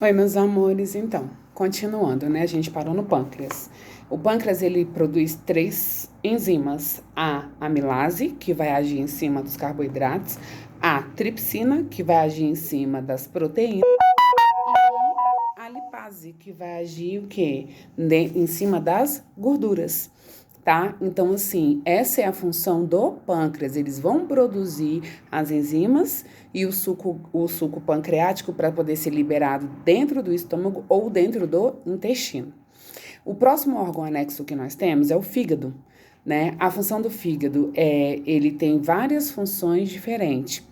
Oi, meus amores. Então, continuando, né? A gente parou no pâncreas. O pâncreas, ele produz três enzimas. A amilase, que vai agir em cima dos carboidratos. A tripsina, que vai agir em cima das proteínas. E a lipase, que vai agir o quê? Em cima das gorduras. Tá? Então, assim, essa é a função do pâncreas. Eles vão produzir as enzimas e o suco pancreático para poder ser liberado dentro do estômago ou dentro do intestino. O próximo órgão anexo que nós temos é o fígado, né? A função do fígado ele tem várias funções diferentes.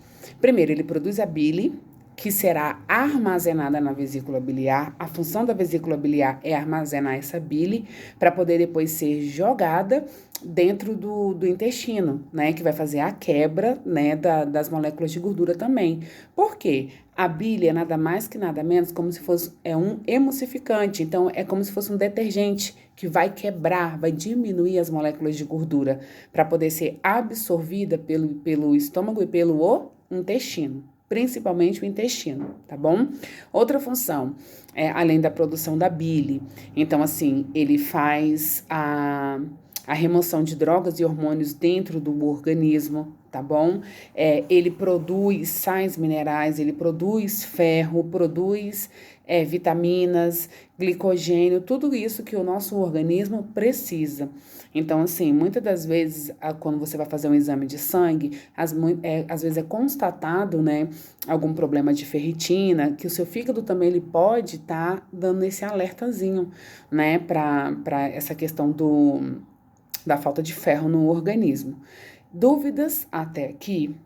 Primeiro, ele produz a bile, que será armazenada na vesícula biliar. A função da vesícula biliar é armazenar essa bile para poder depois ser jogada dentro do intestino, né? Que vai fazer a quebra, né, das moléculas de gordura também. Por quê? A bile é nada mais que nada menos como se fosse um emulsificante. Então, é como se fosse um detergente que vai quebrar, vai diminuir as moléculas de gordura para poder ser absorvida pelo estômago e pelo intestino. Principalmente o intestino, tá bom? Outra função, além da produção da bile. Então, assim, ele faz a remoção de drogas e hormônios dentro do organismo, tá bom? Ele produz sais minerais, ele produz ferro, produz vitaminas, glicogênio, tudo isso que o nosso organismo precisa. Então, assim, muitas das vezes, quando você vai fazer um exame de sangue, às vezes é constatado, né, algum problema de ferritina, que o seu fígado também ele pode estar dando esse alertazinho, né, para essa questão da falta de ferro no organismo. Dúvidas até aqui?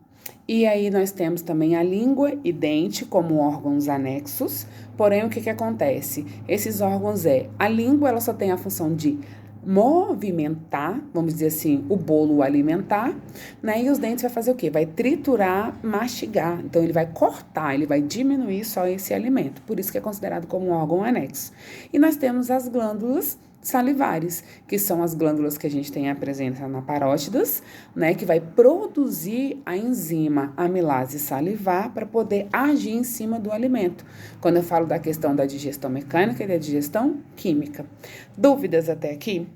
E aí nós temos também a língua e dente como órgãos anexos, porém o que acontece? Esses órgãos a língua ela só tem a função de movimentar, vamos dizer assim, o bolo alimentar, né? E os dentes vai fazer o quê? Vai triturar, mastigar. Então ele vai cortar, ele vai diminuir só esse alimento. Por isso que é considerado como um órgão anexo. E nós temos as glândulas salivares, que são as glândulas que a gente tem a presença na parótidas, né, que vai produzir a enzima amilase salivar para poder agir em cima do alimento. Quando eu falo da questão da digestão mecânica e da digestão química. Dúvidas até aqui?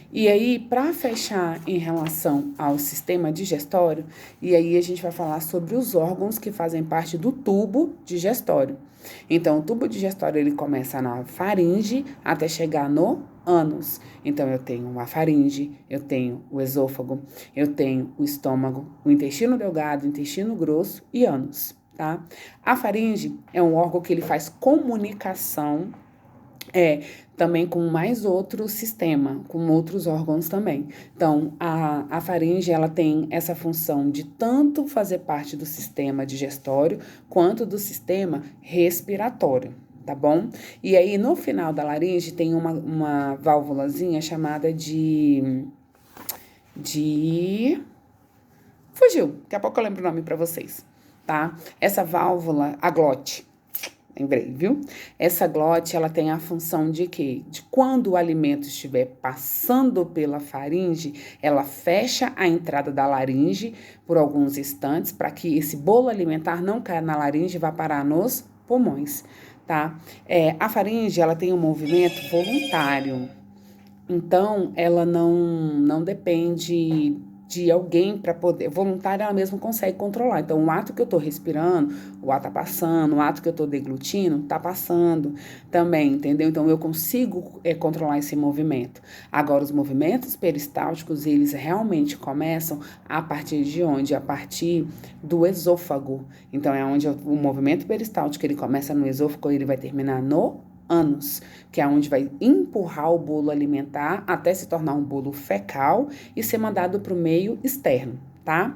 E aí, para fechar em relação ao sistema digestório, e aí a gente vai falar sobre os órgãos que fazem parte do tubo digestório. Então, o tubo digestório ele começa na faringe até chegar no ânus. Então, eu tenho a faringe, eu tenho o esôfago, eu tenho o estômago, o intestino delgado, o intestino grosso e ânus, tá? A faringe é um órgão que ele faz comunicação também com mais outro sistema, com outros órgãos também. Então, a faringe, ela tem essa função de tanto fazer parte do sistema digestório, quanto do sistema respiratório, tá bom? E aí, no final da laringe, tem uma válvulazinha chamada de... Fugiu, daqui a pouco eu lembro o nome para vocês, tá? Essa válvula, a glote, lembrei, viu? Essa glote, ela tem a função de quê? De quando o alimento estiver passando pela faringe, ela fecha a entrada da laringe por alguns instantes para que esse bolo alimentar não caia na laringe e vá parar nos pulmões, tá? A faringe, ela tem um movimento voluntário. Então, ela não depende de alguém para poder. Voluntária, ela mesma consegue controlar. Então, o ato que eu estou respirando, o ar tá passando, o ato que eu estou deglutindo, tá passando também, entendeu? Então, eu consigo controlar esse movimento. Agora, os movimentos peristálticos, eles realmente começam a partir de onde? A partir do esôfago. Então, é onde o movimento peristáltico, ele começa no esôfago e ele vai terminar no ânus, que é onde vai empurrar o bolo alimentar até se tornar um bolo fecal e ser mandado para o meio externo, tá?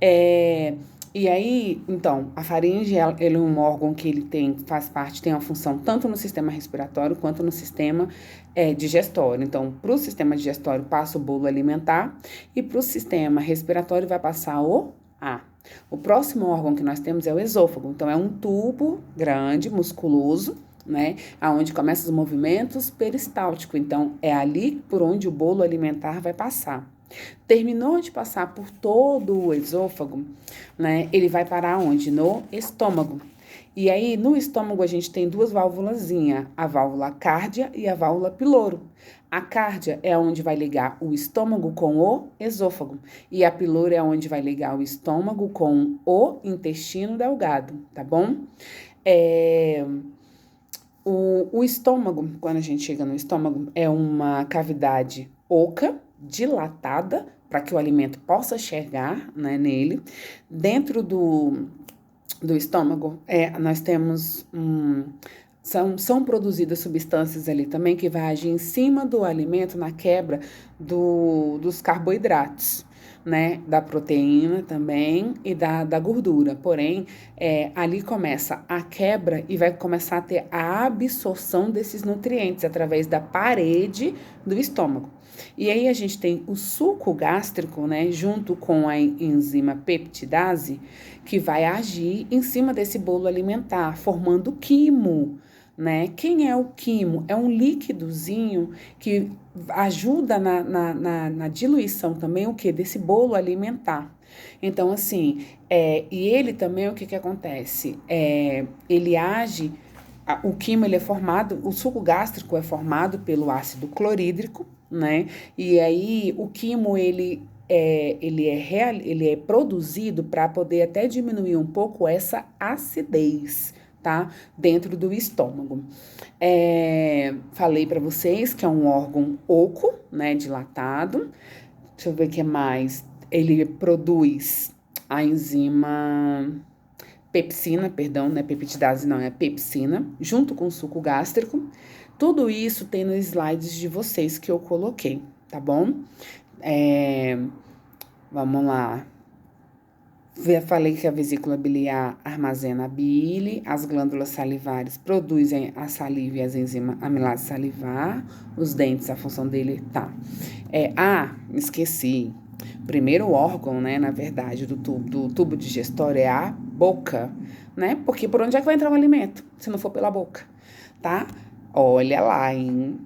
E aí, então, a faringe, ele é um órgão que ele faz parte, tem uma função tanto no sistema respiratório quanto no sistema digestório. Então, para o sistema digestório passa o bolo alimentar e para o sistema respiratório vai passar o ar. O próximo órgão que nós temos é o esôfago. Então, é um tubo grande, musculoso, né? Aonde começam os movimentos peristálticos. Então, é ali por onde o bolo alimentar vai passar. Terminou de passar por todo o esôfago, né? Ele vai parar onde? No estômago. E aí, no estômago, a gente tem duas válvulazinhas, a válvula cárdia e a válvula piloro. A cárdia é onde vai ligar o estômago com o esôfago. E a piloro é onde vai ligar o estômago com o intestino delgado, tá bom? O estômago, quando a gente chega no estômago, é uma cavidade oca, dilatada, para que o alimento possa chegar, né, nele. Dentro do estômago, nós temos são produzidas substâncias ali também que vai agir em cima do alimento na quebra dos carboidratos, né? Da proteína também e da gordura. Porém, ali começa a quebra e vai começar a ter a absorção desses nutrientes através da parede do estômago. E aí a gente tem o suco gástrico, né, junto com a enzima peptidase, que vai agir em cima desse bolo alimentar, formando quimo, né? Quem é o quimo? É um líquidozinho que ajuda na diluição também, o que? Desse bolo alimentar. Então, assim, e ele também, o que acontece? Ele age, o quimo, ele é formado, o suco gástrico é formado pelo ácido clorídrico, né? E aí, o quimo, ele é produzido para poder até diminuir um pouco essa acidez, tá? Dentro do estômago. Falei para vocês que é um órgão oco, né? Dilatado. Deixa eu ver o que mais. Ele produz a enzima pepsina, perdão, não é peptidase, não, é pepsina, junto com o suco gástrico. Tudo isso tem nos slides de vocês que eu coloquei, tá bom? Vamos lá. Falei que a vesícula biliar armazena a bile, as glândulas salivares produzem a saliva e as enzimas amilase salivar, os dentes, a função dele tá. Esqueci. Primeiro órgão, né, na verdade, do tubo digestório é a boca, né? Porque por onde é que vai entrar o alimento, se não for pela boca, tá? Olha lá, hein?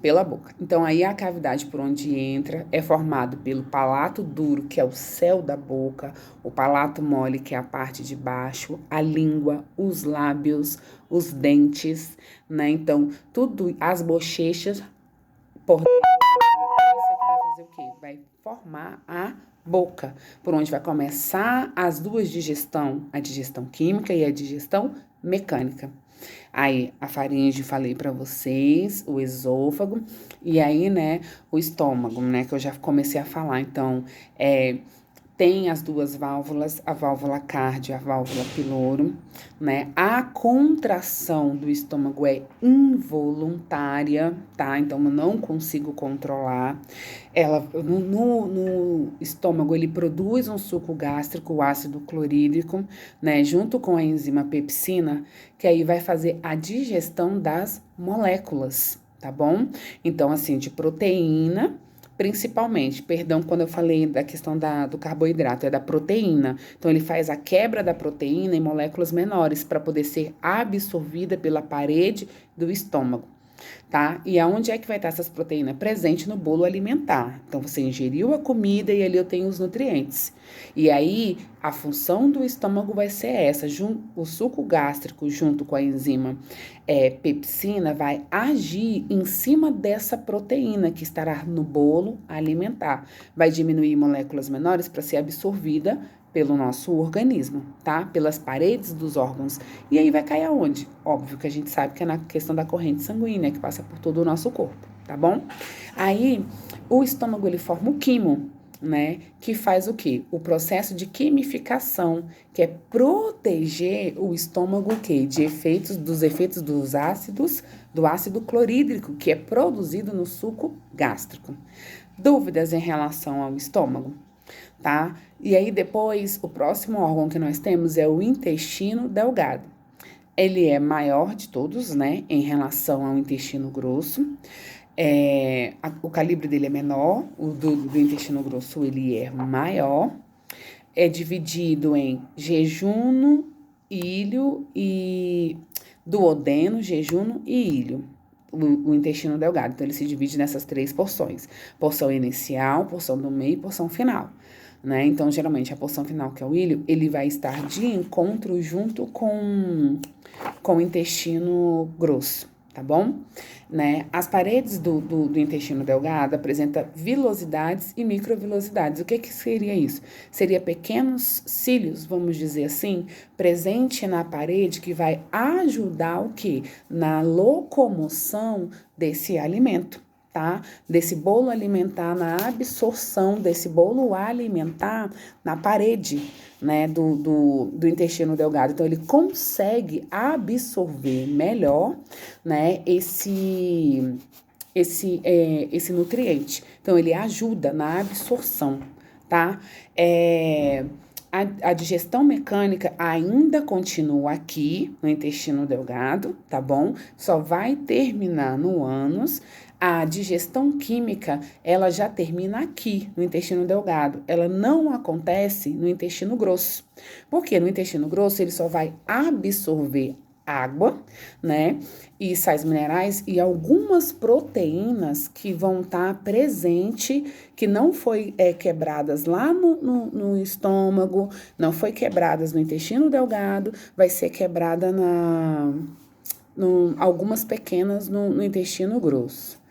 Pela boca. Então, aí a cavidade por onde entra é formado pelo palato duro, que é o céu da boca, o palato mole, que é a parte de baixo, a língua, os lábios, os dentes, né? Então, tudo, as bochechas, por dentro, isso aqui vai fazer o quê? Vai formar a boca, por onde vai começar as duas digestões, a digestão química e a digestão mecânica. Aí, a faringe, falei para vocês, o esôfago, e aí, né, o estômago, né, que eu já comecei a falar. Então, tem as duas válvulas, a válvula cárdia e a válvula piloro, né? A contração do estômago é involuntária, tá? Então, eu não consigo controlar. Ela, no estômago, ele produz um suco gástrico, o ácido clorídrico, né? Junto com a enzima pepsina, que aí vai fazer a digestão das moléculas, tá bom? Então, assim, de proteína, principalmente, perdão, quando eu falei da questão do carboidrato, é da proteína. Então, ele faz a quebra da proteína em moléculas menores para poder ser absorvida pela parede do estômago, tá? E aonde é que vai estar essas proteínas? Presente no bolo alimentar. Então, você ingeriu a comida e ali eu tenho os nutrientes. E aí, a função do estômago vai ser essa. O suco gástrico junto com a enzima pepsina vai agir em cima dessa proteína que estará no bolo alimentar. Vai diminuir moléculas menores para ser absorvida pelo nosso organismo, tá? Pelas paredes dos órgãos. E aí vai cair aonde? Óbvio que a gente sabe que é na questão da corrente sanguínea, que passa por todo o nosso corpo, tá bom? Aí, o estômago, ele forma o quimo, né? Que faz o quê? O processo de quimificação, que é proteger o estômago, o quê? Dos efeitos dos ácidos, do ácido clorídrico, que é produzido no suco gástrico. Dúvidas em relação ao estômago? Tá? E aí depois, o próximo órgão que nós temos é o intestino delgado. Ele é maior de todos, né, em relação ao intestino grosso. O calibre dele é menor, o do intestino grosso ele é maior. É dividido em jejuno, íleo e duodeno, jejuno e íleo. O intestino delgado. Então, ele se divide nessas três porções. Porção inicial, porção do meio e porção final. né? Então, geralmente, a porção final, que é o ilho, ele vai estar de encontro junto com o intestino grosso, tá bom? Né? As paredes do intestino delgado apresentam vilosidades e microvilosidades. O que seria isso? Seria pequenos cílios, vamos dizer assim, presente na parede que vai ajudar o quê? Na locomoção desse alimento, tá? Desse bolo alimentar, na absorção desse bolo alimentar na parede, né, do intestino delgado. Então, ele consegue absorver melhor, né, esse nutriente. Então, ele ajuda na absorção, tá? A digestão mecânica ainda continua aqui no intestino delgado, tá bom? Só vai terminar no ânus. A digestão química, ela já termina aqui no intestino delgado. Ela não acontece no intestino grosso. Porque no intestino grosso ele só vai absorver água, né, e sais minerais e algumas proteínas que vão estar presentes, que não foi quebradas lá no estômago, não foi quebradas no intestino delgado, vai ser quebrada algumas pequenas no intestino grosso.